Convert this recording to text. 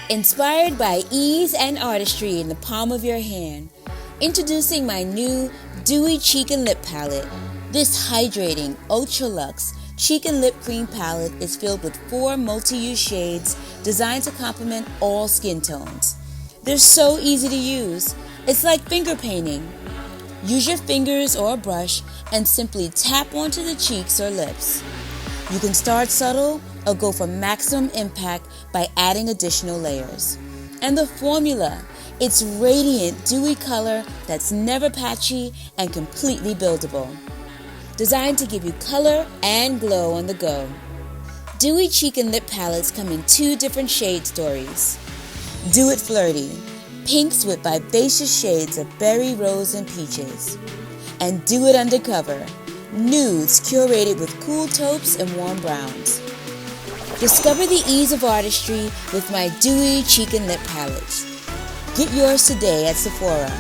Inspired by ease and artistry in the palm of your hand, introducing my new Dewy Cheek and Lip Palette. This hydrating, ultra luxe cheek and lip cream palette is filled with 4 multi-use shades designed to complement all skin tones. They're so easy to use. It's like finger painting. Use your fingers or a brush and simply tap onto the cheeks or lips. You can start subtle or go for maximum impact by adding additional layers. And the formula, it's radiant, dewy color that's never patchy and completely buildable. Designed to give you color and glow on the go. Dewy Cheek and Lip Palettes come in 2 different shade stories. Do It Flirty, pinks with vivacious shades of berry, rose, and peaches. And Do It Undercover, nudes curated with cool taupes and warm browns. Discover the ease of artistry with my Dewy Cheek and Lip Palettes. Get yours today at Sephora.